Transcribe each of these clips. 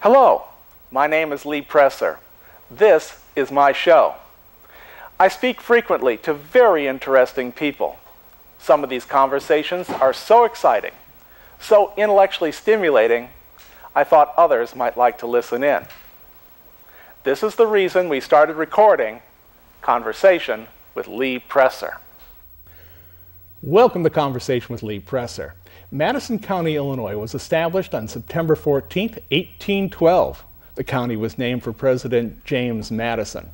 Hello, my name is Lee Presser. This is my show. I speak frequently to very interesting people. Some of these conversations are so exciting, so intellectually stimulating, I thought others might like to listen in. This is the reason we started recording Conversation with Lee Presser. Welcome to Conversation with Lee Presser. Madison County, Illinois was established on September 14, 1812. The county was named for President James Madison.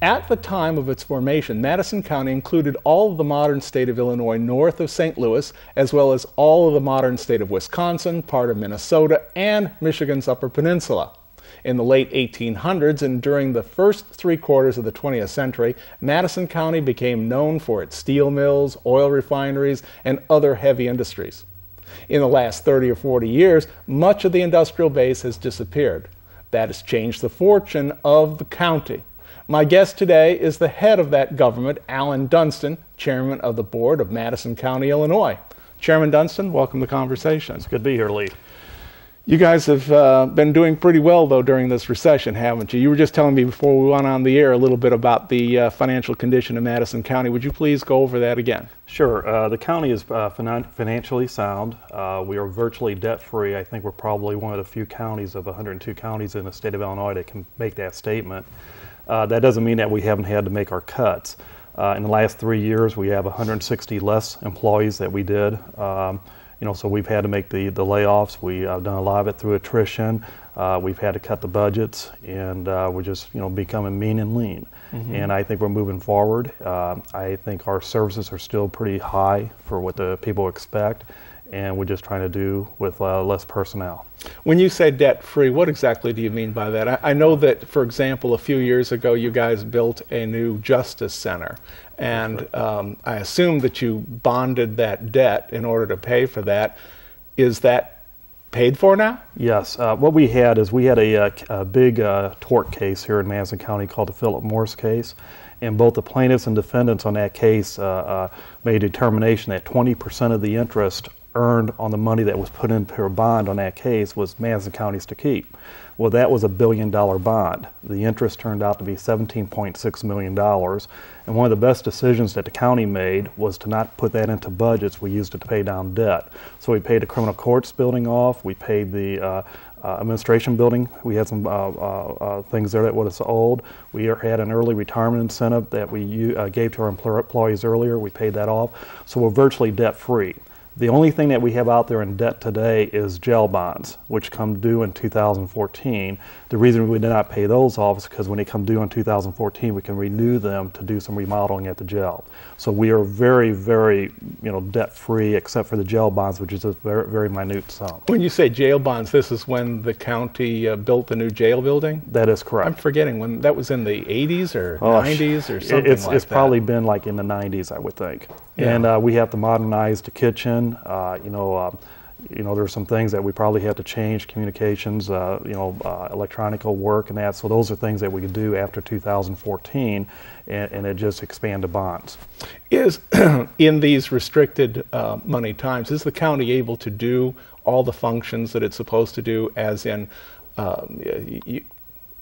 At the time of its formation, Madison County included all of the modern state of Illinois north of St. Louis, as well as all of the modern state of Wisconsin, part of Minnesota, and Michigan's Upper Peninsula. In the late 1800s and during the first 3/4 of the 20th century, Madison County became known for its steel mills, oil refineries, and other heavy industries. In the last 30 or 40 years, much of the industrial base has disappeared. That has changed the fortune of the county. My guest today is the head of that government, Alan Dunstan, chairman of the board of Madison County, Illinois. Chairman Dunstan, welcome to Conversation. It's good to be here, Lee. You guys have been doing pretty well, though, during this recession, haven't you? You were just telling me before we went on the air a little bit about the financial condition of Madison County. Would you please go over that again? Sure. The county is financially sound. We are virtually debt-free. I think we're probably one of the few counties of 102 counties in the state of Illinois that can make that statement. That doesn't mean that we haven't had to make our cuts. In the last 3 years, we have 160 less employees that we did. So we've had to make the layoffs. We've done a lot of it through attrition. We've had to cut the budgets, and we're just becoming mean and lean. Mm-hmm. And I think we're moving forward. I think our services are still pretty high for what the people expect, and we're just trying to do with less personnel. When you say debt-free, what exactly do you mean by that? I know that, for example, a few years ago you guys built a new justice center, and I assume that you bonded that debt in order to pay for that. Is that paid for now? Yes. What we had is we had a big tort case here in Madison County called the Philip Morris case, and both the plaintiffs and defendants on that case made a determination that 20% of the interest earned on the money that was put into a bond on that case was Madison County's to keep. Well, that was a $1 billion bond. The interest turned out to be $17.6 million. And one of the best decisions that the county made was to not put that into budgets. We used it to pay down debt. So we paid the criminal courts building off. We paid the administration building. We had some things there that was old. We had an early retirement incentive that we gave to our employees earlier. We paid that off. So we're virtually debt-free. The only thing that we have out there in debt today is jail bonds, which come due in 2014. The reason we did not pay those off is because when they come due in 2014, we can renew them to do some remodeling at the jail. So we are very, very, debt-free, except for the jail bonds, which is a very, very minute sum. When you say jail bonds, this is when the county built the new jail building? That is correct. I'm forgetting when that was in the 80s or 90s or something like that. It's probably been like in the 90s, I would think. Yeah. And we have to modernize the kitchen. There's some things that we probably have to change, communications, electronic work and that. So those are things that we could do after 2014, and it just expand the bonds. Is in these restricted money times, is the county able to do all the functions that it's supposed to do? As in,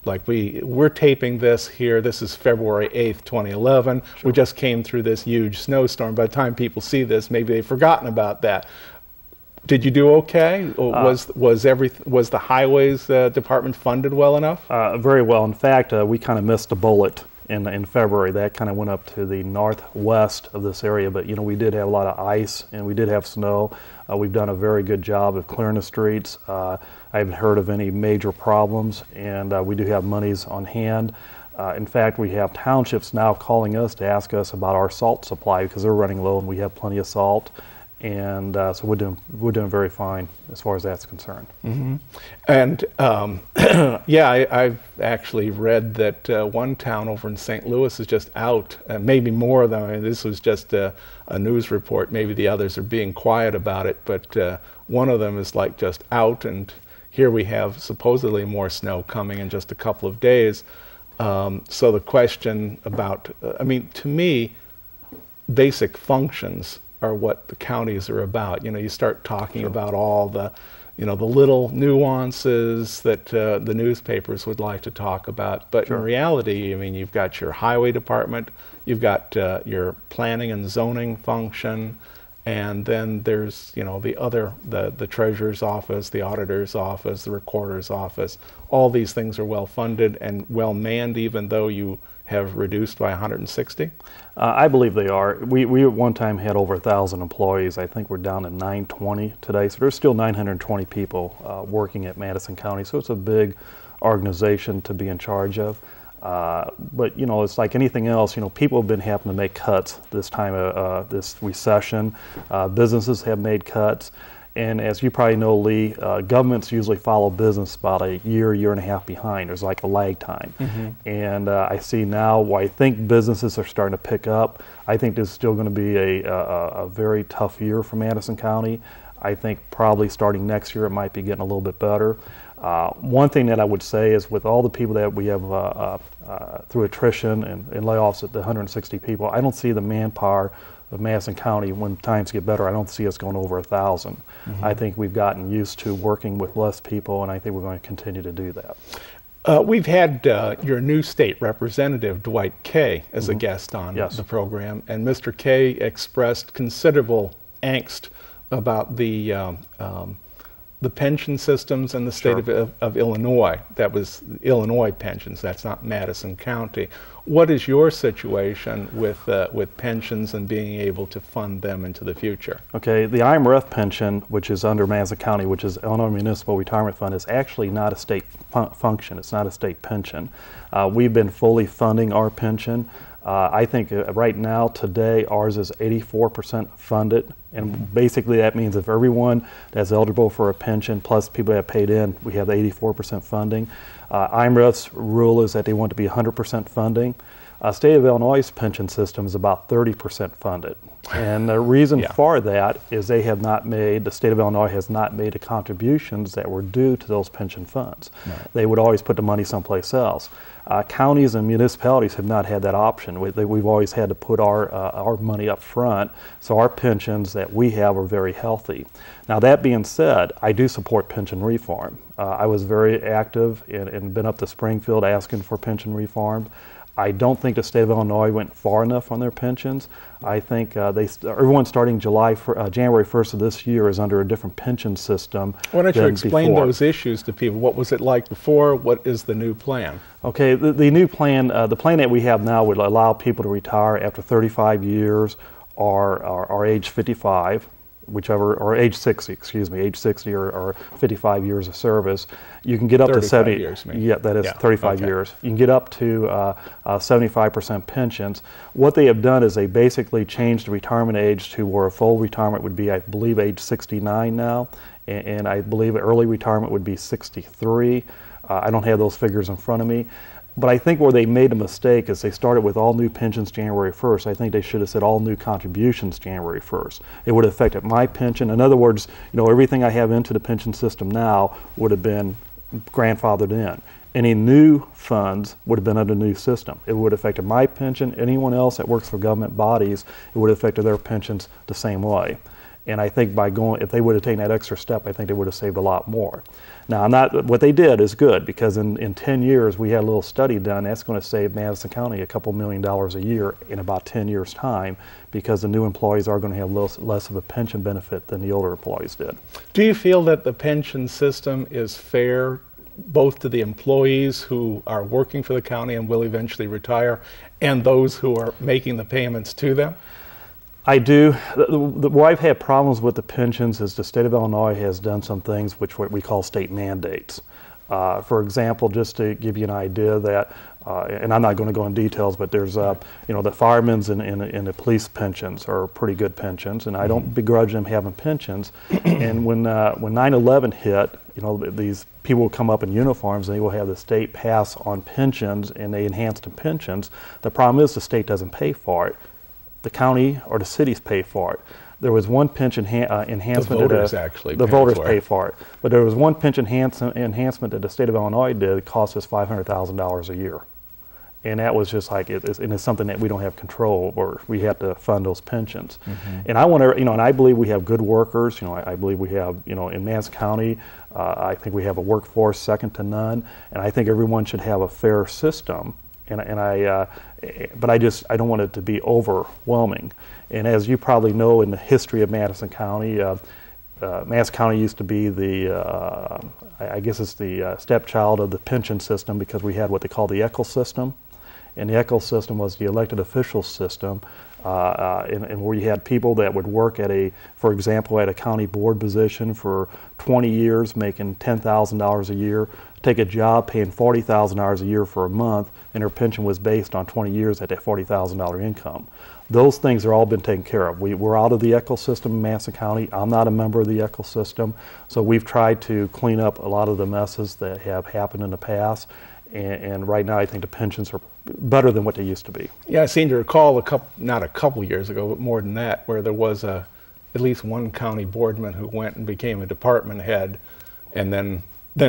we're taping this here. This is February 8th, 2011. Sure. We just came through this huge snowstorm. By the time people see this, maybe they've forgotten about that. Did you do okay? Or was the highways department funded well enough? Very well. In fact, we kind of missed a bullet in February. That kind of went up to the northwest of this area, but we did have a lot of ice and we did have snow. We've done a very good job of clearing the streets. I haven't heard of any major problems, and we do have monies on hand. In fact, we have townships now calling us to ask us about our salt supply because they're running low and we have plenty of salt. And so we're doing very fine as far as that's concerned. Mm-hmm. And I've actually read that one town over in St. Louis is just out, maybe more of them. I mean, this was just a news report. Maybe the others are being quiet about it, but one of them is just out. And here we have supposedly more snow coming in just a couple of days. So the question about, to me, basic functions are what the counties are about. You start talking about all the you know, the little nuances that the newspapers would like to talk about. But Sure. in reality, I mean, you've got your highway department, you've got your planning and zoning function, and then there's, you know, the treasurer's office, the auditor's office, the recorder's office. All these things are well funded and well manned, even though you have reduced by 160? I believe they are. We at one time had over 1,000 employees. I think we're down to 920 today. So there's still 920 people working at Madison County. So it's a big organization to be in charge of. But you know, it's like anything else. You know, people have been having to make cuts this time of this recession. Businesses have made cuts. And as you probably know, Lee, governments usually follow business about a year and a half behind. There's like a lag time. Mm-hmm. And I see now why I think businesses are starting to pick up. I think this is still going to be a very tough year for Madison County. I think probably starting next year it might be getting a little bit better. One thing that I would say is with all the people that we have through attrition and layoffs at the 160 people, I don't see the manpower of Madison County, when times get better, I don't see us going over 1,000. Mm-hmm. I think we've gotten used to working with less people, and I think we're going to continue to do that. We've had your new state representative, Dwight Kay, as a guest on Yes. the program, and Mr. Kay expressed considerable angst about the pension systems in the state of Illinois. That was Illinois pensions, that's not Madison County. What is your situation with pensions and being able to fund them into the future? Okay, the IMRF pension, which is under Madison County, which is Illinois Municipal Retirement Fund, is actually not a state function. It's not a state pension. We've been fully funding our pension. I think right now, today, ours is 84% funded. And basically that means if everyone that's eligible for a pension, plus people that have paid in, we have 84% funding. IMRF's rule is that they want to be 100% funding. State of Illinois' pension system is about 30% funded. And the reason for that is the state of Illinois has not made the contributions that were due to those pension funds. Right. They would always put the money someplace else. Counties and municipalities have not had that option. We've always had to put our money up front, so our pensions that we have are very healthy. Now that being said, I do support pension reform. I was very active and been up to Springfield asking for pension reform. I don't think the state of Illinois went far enough on their pensions. I think everyone starting January 1st of this year is under a different pension system. Why don't you explain before. those issues to people? What was it like before? What is the new plan? Okay, the new plan, the plan that we have now would allow people to retire after 35 years or age 55. Whichever, or age 60, age 60 or 55 years of service. You can get up to 70 years. Maybe. Yeah, that is 35 years. You can get up to 75% pensions. What they have done is they basically changed the retirement age to where a full retirement would be, I believe, age 69 now, and I believe early retirement would be 63. I don't have those figures in front of me. But I think where they made a mistake is they started with all new pensions January 1st. I think they should have said all new contributions January 1st. It would have affected my pension. In other words, you know, everything I have into the pension system now would have been grandfathered in. Any new funds would have been under the new system. It would have affected my pension, anyone else that works for government bodies, it would have affected their pensions the same way. And I think if they would have taken that extra step, I think they would have saved a lot more. Now, what they did is good, because in 10 years, we had a little study done. That's going to save Madison County a couple $1 million a year in about 10 years' time, because the new employees are going to have less of a pension benefit than the older employees did. Do you feel that the pension system is fair both to the employees who are working for the county and will eventually retire, and those who are making the payments to them? I do. Where I've had problems with the pensions is the state of Illinois has done some things which what we call state mandates. For example, just to give you an idea that, and I'm not going to go in details, but there's, you know, the firemen's and the police pensions are pretty good pensions, and I don't begrudge them having pensions. And when 9/11 hit, you know, these people will come up in uniforms and they will have the state pass on pensions, and they enhance the pensions. The problem is the state doesn't pay for it. The county or the cities pay for it. There was one pension enhancement. The voters actually the voters pay for it. But there was one pension enhancement that the state of Illinois did that cost us $500,000 a year. And that was just like, and it's something that we don't have control over. We have to fund those pensions. And I want to, and I believe we have good workers. I believe we have, in Madison County, I think we have a workforce second to none. And I think everyone should have a fair system. But I don't want it to be overwhelming. And as you probably know, in the history of Madison County, Madison County used to be I guess it's the stepchild of the pension system, because we had what they call the ECHL system. And the ECHL system was the elected officials system, and where you had people that would work for example, at a county board position for 20 years, making $10,000 a year, take a job paying $40,000 a year for a month, and their pension was based on 20 years at that $40,000 income. Those things are all been taken care of. We're out of the ECHL system in Madison County. I'm not a member of the ECHL system, so we've tried to clean up a lot of the messes that have happened in the past. And right now, I think the pensions are better than what they used to be. Yeah, I seem to recall not a couple years ago, but more than that, where there was at least one county boardman who went and became a department head, and then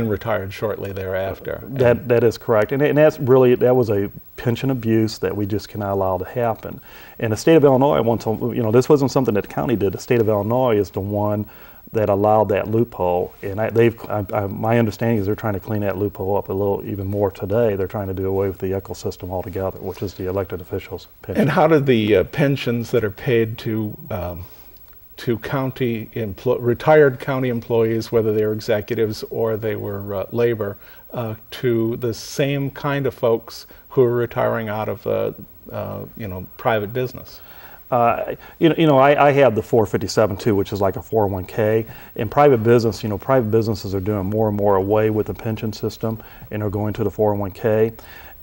retired shortly thereafter. That is correct, and that was a pension abuse that we just cannot allow to happen. And the state of Illinois this wasn't something that the county did. The state of Illinois is the one that allowed that loophole, and my understanding is they're trying to clean that loophole up a little even more today. They're trying to do away with the ECHL system altogether, which is the elected officials' pension. And how do the pensions that are paid to retired county employees, whether they were executives or they were labor, to the same kind of folks who are retiring out of private business? I have the 457 too, which is like a 401k. In private business, private businesses are doing more and more away with the pension system, and are going to the 401k.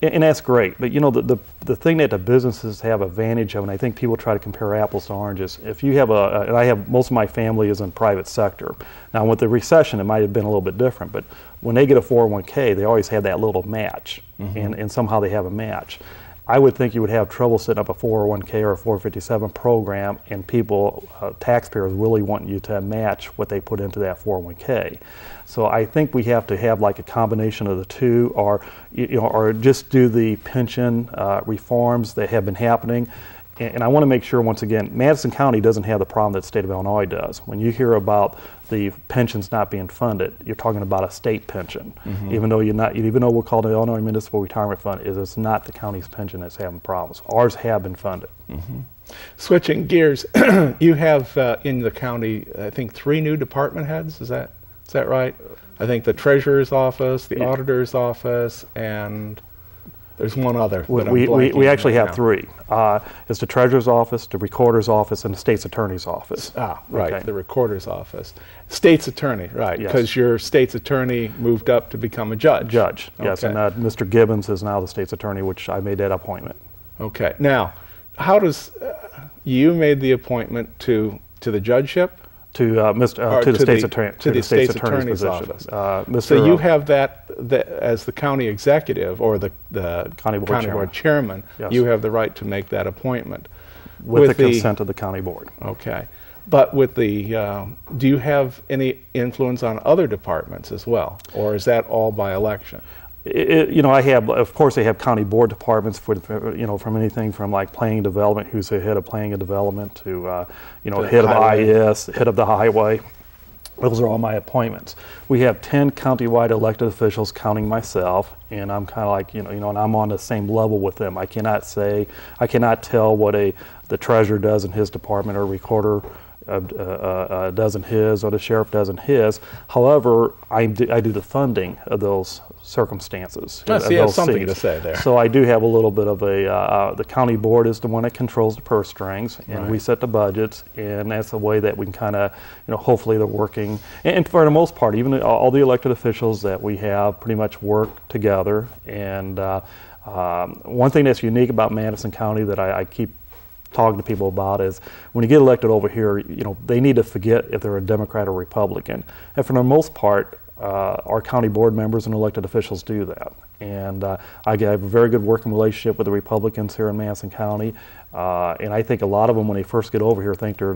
And that's great, but the thing that the businesses have advantage of, and I think people try to compare apples to oranges. If you have and most of my family is in private sector. Now with the recession, it might have been a little bit different, but when they get a 401k, they always have that little match, and somehow they have a match. I would think you would have trouble setting up a 401k or a 457 program, and people, taxpayers, really want you to match what they put into that 401k. So I think we have to have like a combination of the two, or just do the pension reforms that have been happening. And I want to make sure, once again, Madison County doesn't have the problem that the state of Illinois does. When you hear about the pensions not being funded, you're talking about a state pension. Even though we're called the Illinois Municipal Retirement Fund, it's not the county's pension that's having problems. Ours have been funded. Switching gears, you have in the county, I think, 3 new department heads. Is that right? I think the treasurer's office, the auditor's office, and there's one other. We actually have 3. It's the treasurer's office, the recorder's office, and the state's attorney's office. Right, okay. The recorder's office. State's attorney, right, because yes. your state's attorney moved up to become a judge. Judge, yes, okay. And Mr. Gibbons is now the state's attorney, which I made that appointment. Okay, now, how does, you made the appointment to the judgeship? To the state's attorney's position. Office. So you have that as the county executive or the county board chairman. Yes. You have the right to make that appointment with the consent of the county board. Okay, but with the do you have any influence on other departments as well, or is that all by election? I have, of course, they have county board departments for from anything from like planning development, who's the head of planning and development, to head of IS, head of the highway. Those are all my appointments. We have 10 countywide elected officials, counting myself, and I'm kind of like, and I'm on the same level with them. I cannot tell what the treasurer does in his department, or recorder does in his, or the sheriff does in his. However, I do the funding of those circumstances. So you have something to say there. So I do have a little bit of the county board is the one that controls the purse strings, and we set the budgets, and that's the way that we can kind of, hopefully they're working. And for the most part, even all the elected officials that we have pretty much work together. And one thing that's unique about Madison County that I keep talking to people about is when you get elected over here, they need to forget if they're a Democrat or Republican. And for the most part, our county board members and elected officials do that. And I have a very good working relationship with the Republicans here in Madison County. And I think a lot of them, when they first get over here, think they're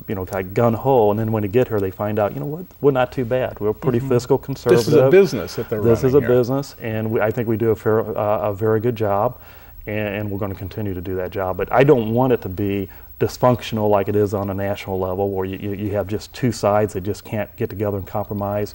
you know, kind of gun-ho, and then when they get here, they find out, you know what, we're not too bad. We're pretty fiscal conservative. This is a business that they're running. This is a business, and I think we do a very good job, and we're going to continue to do that job. But I don't want it to be dysfunctional like it is on a national level, where you have just two sides that just can't get together and compromise.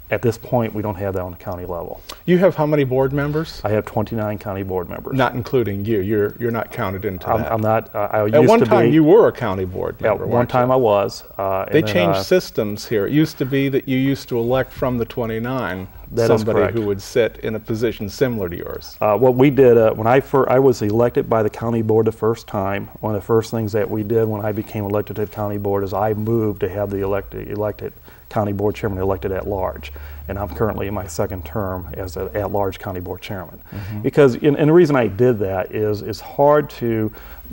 At this point, we don't have that on the county level. You have how many board members? I have 29 county board members. Not including you. You're not counted into that. I'm not. I used At one to time, be, you were a county board member. At one time, I was. They changed systems here. It used to be that you used to elect from the 29 somebody who would sit in a position similar to yours. What we did when I was elected by the county board the first time, one of the first things that we did when I became elected to the county board is I moved to have the elected county board chairman elected at large, and I'm currently in my second term as an at-large county board chairman. Because, and the reason I did that is it's hard to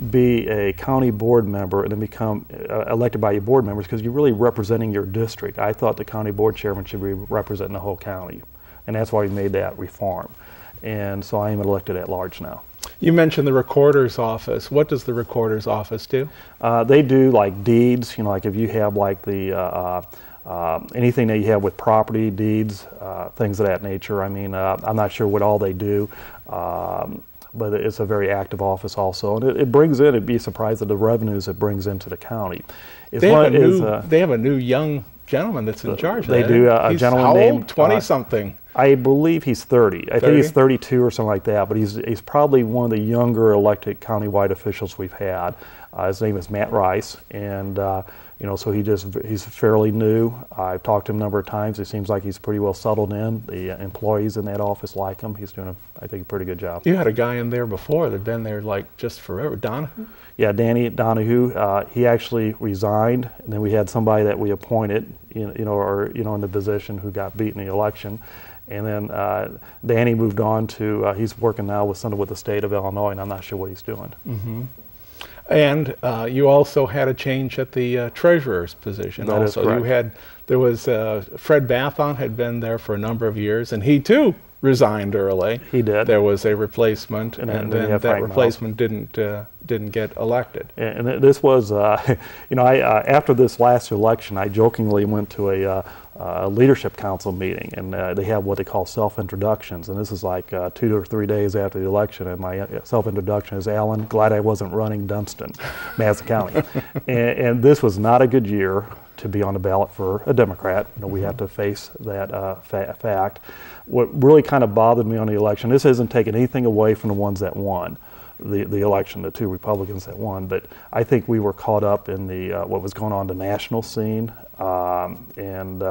be a county board member and then become elected by your board members, because you're really representing your district. I thought the county board chairman should be representing the whole county, and that's why we made that reform. And so I am elected at large now. You mentioned the recorder's office. What does the recorder's office do? They do like deeds, you know, like if you have like the anything that you have with property, deeds, things of that nature. I mean, I'm not sure what all they do, but it's a very active office also. And it brings in, it'd be surprised at the revenues it brings into the county. They have a new young gentleman that's in charge of that. They do, a gentleman named 20-something. I believe he's 30. I think he's 32 or something like that, but he's probably one of the younger elected countywide officials we've had. His name is Matt Rice, and you know, so he's fairly new. I've talked to him a number of times. It seems like he's pretty well settled in. The employees in that office like him. He's doing, I think, a pretty good job. You had a guy in there before that'd been there like just forever, Donahue? Yeah, Danny Donahue. He actually resigned, and then we had somebody that we appointed, in the position who got beat in the election. And then Danny moved on to, he's working now with the state of Illinois, and I'm not sure what he's doing. And you also had a change at the treasurer's position. That is correct. There was Fred Bathon had been there for a number of years, and he too resigned early. He did. There was a replacement, and then that replacement didn't get elected. And this was, after this last election, I jokingly went to a leadership council meeting, and they have what they call self-introductions, and this is like 2 or 3 days after the election, and my self-introduction is Alan, glad I wasn't running Dunstan, Madison County. and this was not a good year to be on the ballot for a Democrat. You know, we have to face that fact. What really kind of bothered me on the election, this isn't taking anything away from the ones that won the election, the two Republicans that won, but I think we were caught up in the what was going on the national scene, and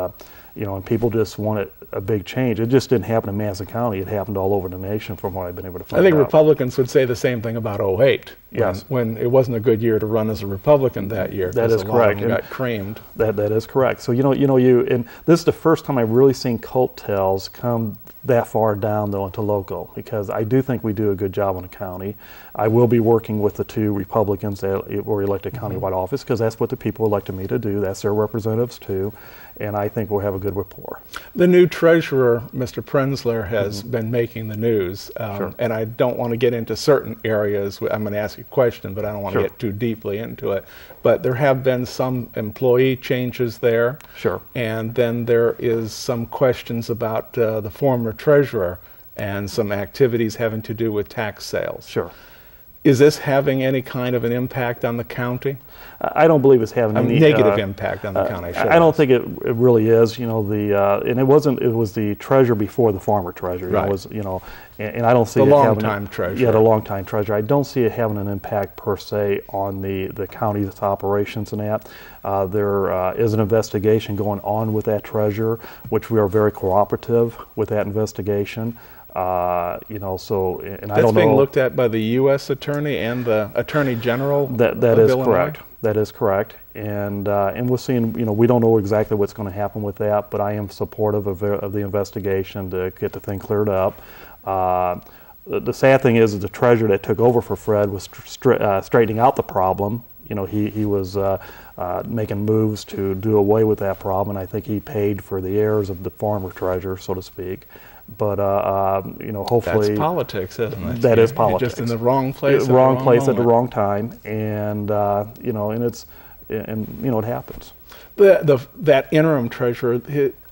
people just wanted a big change. It just didn't happen in Madison County. It happened all over the nation, from what I've been able to find out. I think Republicans would say the same thing about 2008. Yes. When it wasn't a good year to run as a Republican that year. That is correct. A lot of them got creamed. That is correct. So and this is the first time I've really seen coattails come that far down though into local, because I do think we do a good job on the county. I will be working with the two Republicans that were elected countywide office, because that's what the people elected me to do. That's their representatives too, and I think we'll have a good rapport. The new treasurer, Mr. Prenzler, has been making the news, Sure. and I don't want to get into certain areas. I'm going to ask you a question, but I don't want to Sure. get too deeply into it. But there have been some employee changes there. Sure. And then there is some questions about the former treasurer and some activities having to do with tax sales. Sure. Is this having any kind of an impact on the county? I don't believe it's having any negative impact on the county. I don't think it really is. And it wasn't. It was the treasurer before the former treasurer. Right. It was, and I don't see the it long-time treasurer. Yeah, the long-time treasurer. I don't see it having an impact per se on the county's operations and that. There is an investigation going on with that treasurer, which we are very cooperative with that investigation. I don't know. That's being looked at by the U.S. Attorney and the Attorney General. That is correct. That is correct. And we're seeing. We don't know exactly what's going to happen with that, but I am supportive of the investigation to get the thing cleared up. the sad thing is the treasurer that took over for Fred was straightening out the problem. You know, he was making moves to do away with that problem, and I think he paid for the errors of the former treasurer, so to speak. But you know, hopefully that's politics, isn't it? That is politics. You're just in the wrong place, at the wrong time, and you know, and you know, it happens. That interim treasurer,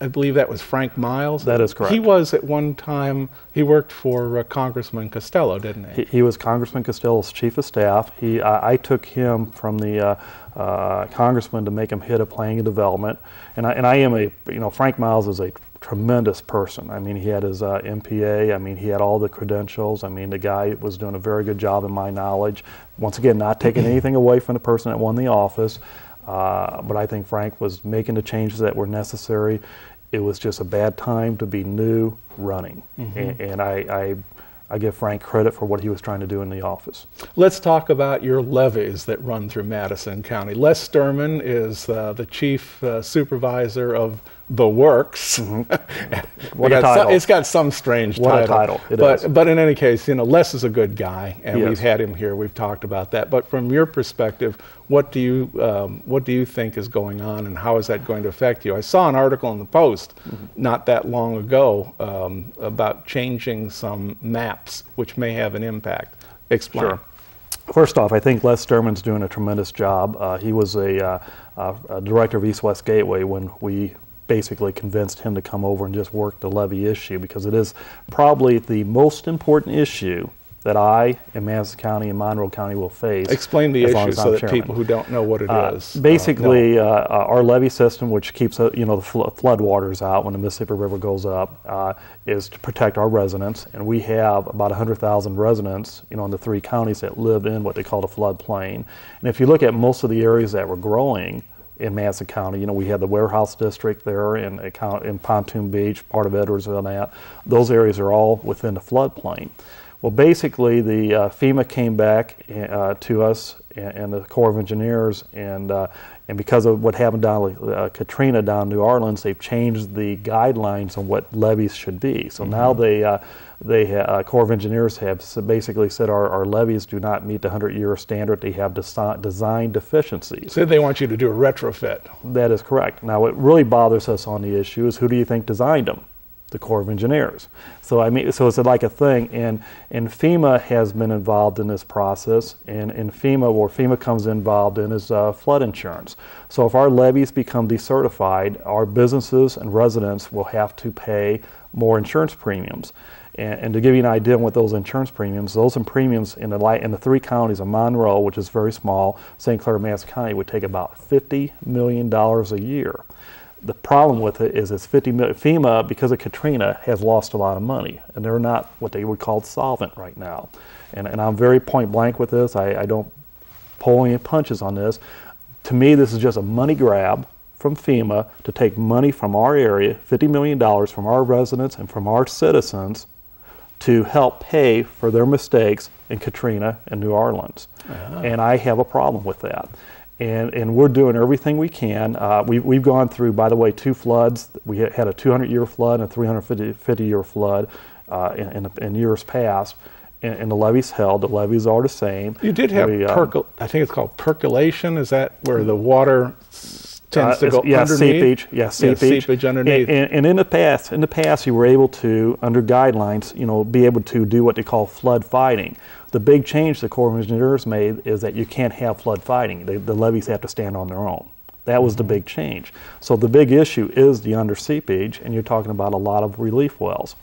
I believe that was Frank Miles. That is correct. He was at one time. He worked for Congressman Costello, didn't he? He was Congressman Costello's chief of staff. I took him from the congressman to make him head of planning and development. And I am you know, Frank Miles is a tremendous person. I mean, he had his MPA. I mean, he had all the credentials. I mean, the guy was doing a very good job in my knowledge. Once again, not taking anything away from the person that won the office. But I think Frank was making the changes that were necessary. It was just a bad time to be new running. And I give Frank credit for what he was trying to do in the office. Let's talk about your levees that run through Madison County. Les Sturman is the chief supervisor of the works. What a title. It's got some strange title. What a title it is. But in any case, you know, Les is a good guy, and Yes. we've had him here. We've talked about that. But from your perspective, what do you think is going on, and how is that going to affect you? I saw an article in the Post not that long ago about changing some maps, which may have an impact. Explain. Sure. First off, I think Les Sturman's doing a tremendous job. He was a director of East-West Gateway when we basically convinced him to come over and just work the levee issue, because it is probably the most important issue that I in Madison County and Monroe County will face. Explain the issue so that people who don't know what it is. Basically, our levee system, which keeps you know, the flood waters out when the Mississippi River goes up, is to protect our residents. And we have about 100,000 residents, you know, in the 3 counties that live in what they call the floodplain. And if you look at most of the areas that were growing in Madison County, you know, we had the warehouse district there in Pontoon Beach, part of Edwardsville, and that. Those areas are all within the floodplain. Well, basically, the FEMA came back to us and the Corps of Engineers, and because of what happened down Katrina down New Orleans, they've changed the guidelines on what levees should be. So now Corps of Engineers have basically said our levees do not meet the 100-year standard. They have design deficencies. So they want you to do a retrofit. That is correct. Now, what really bothers us on the issue is, who do you think designed them? The Corps of Engineers. So I mean, so it's like a thing, and FEMA has been involved in this process, and in FEMA, where FEMA comes involved in is flood insurance. So if our levees become decertified, our businesses and residents will have to pay more insurance premiums. And to give you an idea on what those insurance premiums in the 3 counties of Monroe, which is very small, St. Clair, Madison County, would take about $50 million a year. The problem with it is it's FEMA, because of Katrina, has lost a lot of money, and they're not what they would call solvent right now. And I'm very point blank with this. I don't pull any punches on this. To me, this is just a money grab from FEMA to take money from our area, $50 million from our residents and from our citizens, to help pay for their mistakes in Katrina and New Orleans. And I have a problem with that. And we're doing everything we can. We've gone through, by the way, 2 floods. We had a 200-year flood and a 350-year flood in years past. And the levees held. The levees are the same. You did have, I think it's called percolation. Is that where the water tends to go underneath? Seepage. Yeah, seepage underneath. And in the past, you were able to, under guidelines, you know, be able to do what they call flood fighting. The big change the Corps of Engineers made is that you can't have flood fighting. The levees have to stand on their own. That was the big change. So the big issue is the under seepage, and you're talking about a lot of relief wells.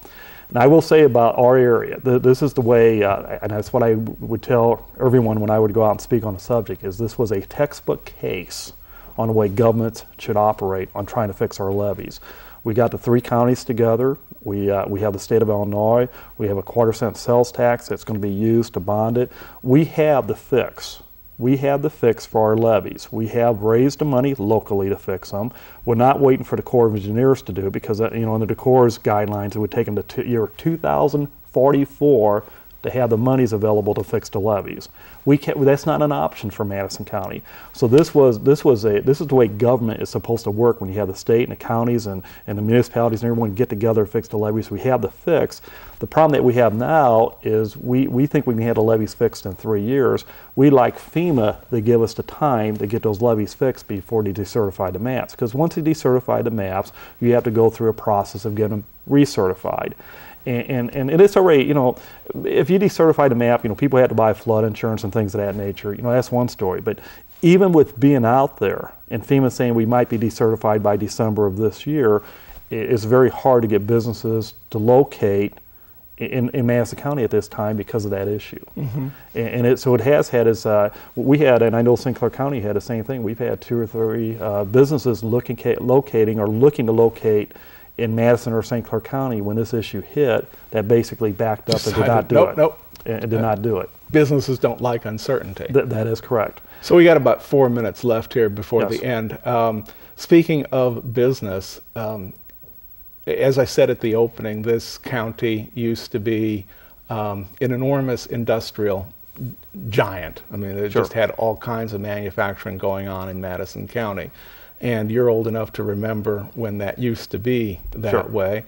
Now, I will say about our area, this is the way, and that's what I would tell everyone when I would go out and speak on the subject, is this was a textbook case on the way governments should operate on trying to fix our levees. We got the 3 counties together. We have the state of Illinois. We have a 1/4-cent sales tax that's going to be used to bond it. We have the fix. We have the fix for our levees. We have raised the money locally to fix them. We're not waiting for the Corps of Engineers to do it, because you know, under the Corps' guidelines, it would take them to year 2044 to have the monies available to fix the levees. That's not an option for Madison County. So this is the way government is supposed to work when you have the state and the counties and the municipalities and everyone get together to fix the levees. We have the fix. The problem that we have now is we think we can have the levees fixed in 3 years. We like FEMA to give us the time to get those levees fixed before they decertify the maps. Because once they decertify the maps, you have to go through a process of getting them recertified. And it is already, if you decertify the map, people had to buy flood insurance and things of that nature. That's one story. But even with being out there and FEMA saying we might be decertified by December of this year, it's very hard to get businesses to locate in Madison County at this time because of that issue. So it has had we had, and I know St. Clair County had the same thing. We've had 2 or 3 businesses looking to locate in Madison or St. Clair County when this issue hit that basically backed up and did not do it. And did not do it. Businesses don't like uncertainty. That is correct. So we got about 4 minutes left here before Yes. the end. Speaking of business, as I said at the opening, this county used to be an enormous industrial giant. I mean, it Sure. just had all kinds of manufacturing going on in Madison County. And you're old enough to remember when that used to be that Sure. way.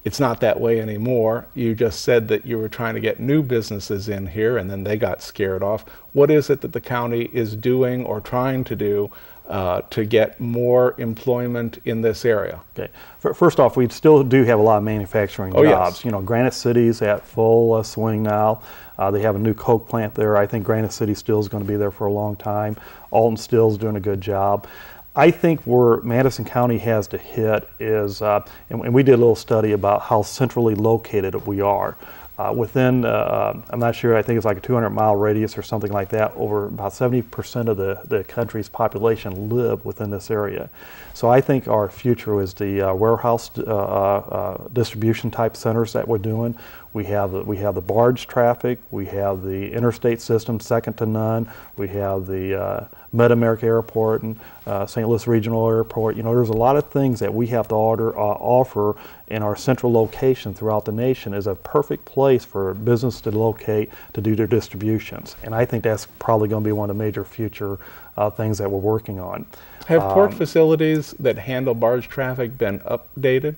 It's not that way anymore. You just said that you were trying to get new businesses in here and then they got scared off. What is it that the county is doing or trying to do to get more employment in this area? Okay. First off, we still do have a lot of manufacturing jobs. Yes. Granite City's at full swing now. They have a new coke plant there. I think Granite City Steel is going to be there for a long time. Alton Steel's doing a good job. I think where Madison County has to hit is, and we did a little study about how centrally located we are. Within, I'm not sure, I think it's like a 200-mile radius or something like that, over about 70% of the country's population live within this area. So I think our future is the warehouse distribution type centers that we're doing. We have the barge traffic, we have the interstate system, second to none. We have the Mid-America Airport and St. Louis Regional Airport. There's a lot of things that we have to offer in our central location throughout the nation is a perfect place for business to locate to do their distributions. And I think that's probably going to be one of the major future things that we're working on. Have port facilities that handle barge traffic been updated?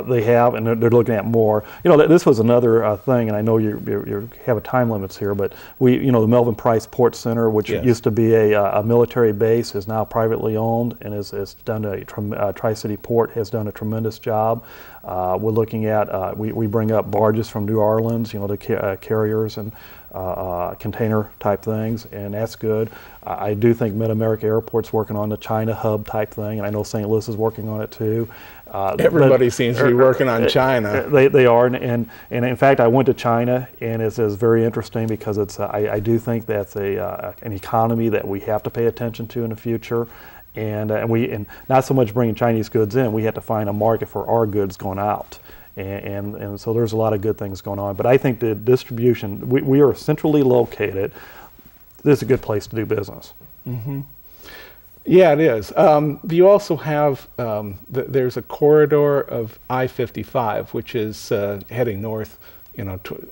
They have, and they're looking at more. This was another thing, and I know you have a time limits here, but the Melvin Price Port Center, which Yes. used to be a military base, is now privately owned, and has done Tri-City Port has done a tremendous job. We're looking at, we bring up barges from New Orleans, the carriers and container type things, and that's good. I do think Mid-America Airport's working on the China hub type thing, and I know St. Louis is working on it too. Everybody seems to be working on China. They are, and in fact, I went to China, and it's very interesting because it's. I do think that's an economy that we have to pay attention to in the future, and not so much bringing Chinese goods in. We have to find a market for our goods going out, and so there's a lot of good things going on. But I think the distribution, we are centrally located. This is a good place to do business. Mm-hmm. Yeah, it is. You also have, there's a corridor of I-55, which is heading north,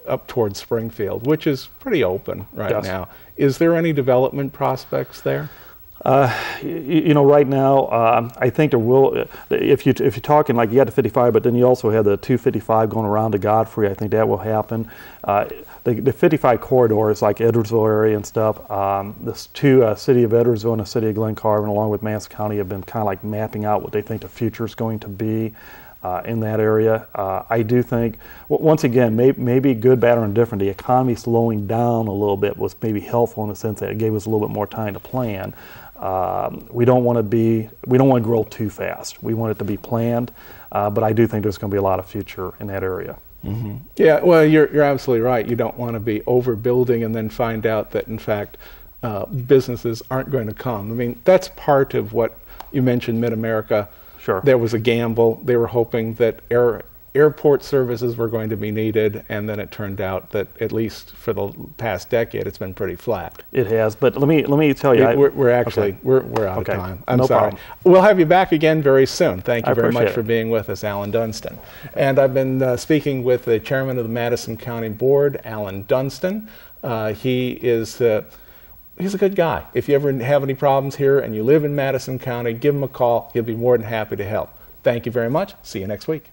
up towards Springfield, which is pretty open right now. Is there any development prospects there? Right now, I think there will. If you're talking like you got the 55, but then you also have the 255 going around to Godfrey. I think that will happen. The 55 corridor is like Edwardsville area and stuff. The two city of Edwardsville and the city of Glen Carvin, along with Madison County, have been kind of like mapping out what they think the future is going to be in that area. I do think, once again, maybe good, bad, or indifferent, the economy slowing down a little bit was maybe helpful in the sense that it gave us a little bit more time to plan. We don't want to grow too fast. We want it to be planned, but I do think there's going to be a lot of future in that area. Mm-hmm. Yeah, well, you're absolutely right. You don't want to be overbuilding and then find out that, in fact, businesses aren't going to come. I mean, that's part of what you mentioned, Mid-America. Sure. There was a gamble. They were hoping that airport services were going to be needed, and then it turned out that at least for the past decade, it's been pretty flat. It has, but let me tell you, we're actually okay. we're out Okay. of time. I'm No sorry. problem. We'll have you back again very soon. Thank you I very much appreciate for it. being with us, Alan Dunstan. And I've been speaking with the chairman of the Madison County Board, Alan Dunstan. He's a good guy. If you ever have any problems here and you live in Madison County, give him a call. He'll be more than happy to help. Thank you very much. See you next week.